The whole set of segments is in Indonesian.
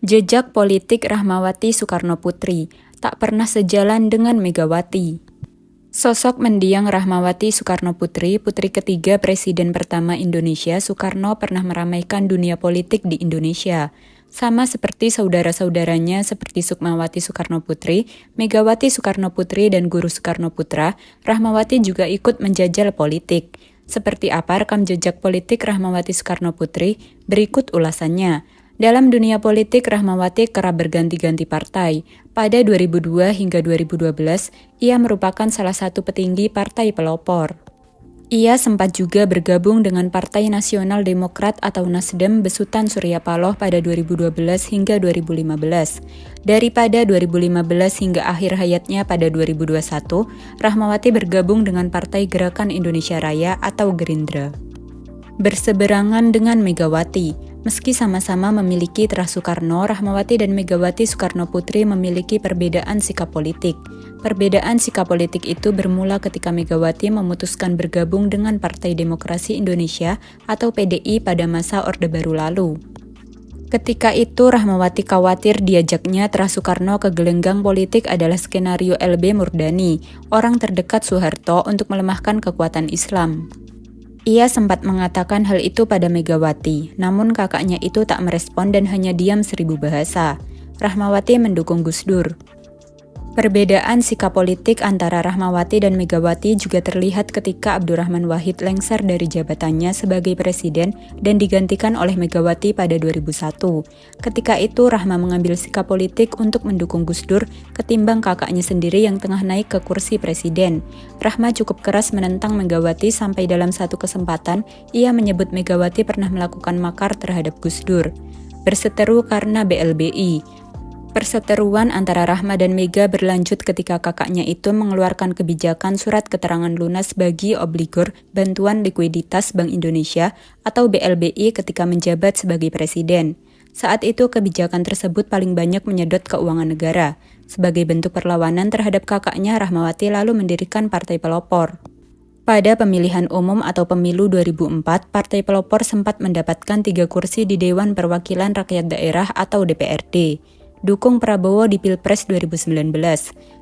Jejak politik Rahmawati Soekarnoputri tak pernah sejalan dengan Megawati. Sosok mendiang Rahmawati Soekarnoputri, putri ketiga Presiden pertama Indonesia, Soekarno pernah meramaikan dunia politik di Indonesia. Sama seperti saudara-saudaranya seperti Sukmawati Soekarnoputri, Megawati Soekarnoputri, dan Guru Soekarnoputra, Rahmawati juga ikut menjajal politik. Seperti apa rekam jejak politik Rahmawati Soekarnoputri? Berikut ulasannya. Dalam dunia politik, Rahmawati kerap berganti-ganti partai. Pada 2002 hingga 2012, ia merupakan salah satu petinggi Partai Pelopor. Ia sempat juga bergabung dengan Partai Nasional Demokrat atau Nasdem besutan Surya Paloh pada 2012 hingga 2015. Daripada 2015 hingga akhir hayatnya pada 2021, Rahmawati bergabung dengan Partai Gerakan Indonesia Raya atau Gerindra. Berseberangan dengan Megawati. Meski sama-sama memiliki terah Soekarno, Rahmawati dan Megawati Soekarnoputri memiliki perbedaan sikap politik. Perbedaan sikap politik itu bermula ketika Megawati memutuskan bergabung dengan Partai Demokrasi Indonesia atau PDI pada masa Orde Baru lalu. Ketika itu, Rahmawati khawatir diajaknya terah Soekarno ke gelenggang politik adalah skenario LB Murdani, orang terdekat Soeharto, untuk melemahkan kekuatan Islam. Ia sempat mengatakan hal itu pada Megawati, namun kakaknya itu tak merespon dan hanya diam 1000 bahasa. Rahmawati mendukung Gus Dur. Perbedaan sikap politik antara Rahmawati dan Megawati juga terlihat ketika Abdurrahman Wahid lengser dari jabatannya sebagai presiden dan digantikan oleh Megawati pada 2001. Ketika itu Rahma mengambil sikap politik untuk mendukung Gus Dur ketimbang kakaknya sendiri yang tengah naik ke kursi presiden. Rahma cukup keras menentang Megawati sampai dalam satu kesempatan ia menyebut Megawati pernah melakukan makar terhadap Gus Dur. Berseteru karena BLBI. Perseteruan antara Rahma dan Mega berlanjut ketika kakaknya itu mengeluarkan kebijakan surat keterangan lunas bagi obligor Bantuan Likuiditas Bank Indonesia atau BLBI ketika menjabat sebagai presiden. Saat itu kebijakan tersebut paling banyak menyedot keuangan negara. Sebagai bentuk perlawanan terhadap kakaknya, Rahmawati lalu mendirikan Partai Pelopor. Pada pemilihan umum atau pemilu 2004, Partai Pelopor sempat mendapatkan 3 kursi di Dewan Perwakilan Rakyat Daerah atau DPRD. Dukung Prabowo di Pilpres 2019.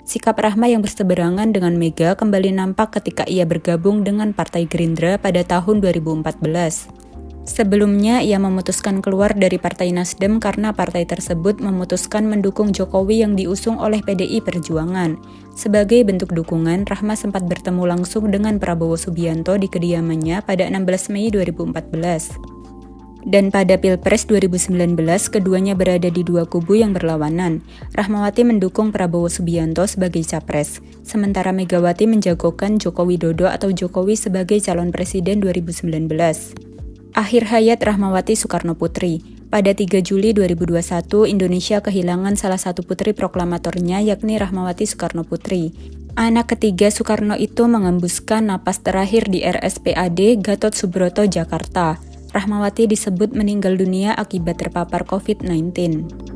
Sikap Rahma yang berseberangan dengan Mega kembali nampak ketika ia bergabung dengan Partai Gerindra pada tahun 2014. Sebelumnya, ia memutuskan keluar dari Partai Nasdem karena partai tersebut memutuskan mendukung Jokowi yang diusung oleh PDI Perjuangan. Sebagai bentuk dukungan, Rahma sempat bertemu langsung dengan Prabowo Subianto di kediamannya pada 16 Mei 2014. Dan pada Pilpres 2019, keduanya berada di dua kubu yang berlawanan. Rahmawati mendukung Prabowo Subianto sebagai capres, sementara Megawati menjagokan Joko Widodo atau Jokowi sebagai calon presiden 2019. Akhir hayat Rahmawati Soekarnoputri. Pada 3 Juli 2021, Indonesia kehilangan salah satu putri proklamatornya yakni Rahmawati Soekarnoputri. Anak ketiga Soekarno itu mengembuskan napas terakhir di RSPAD Gatot Subroto, Jakarta. Rahmawati disebut meninggal dunia akibat terpapar COVID-19.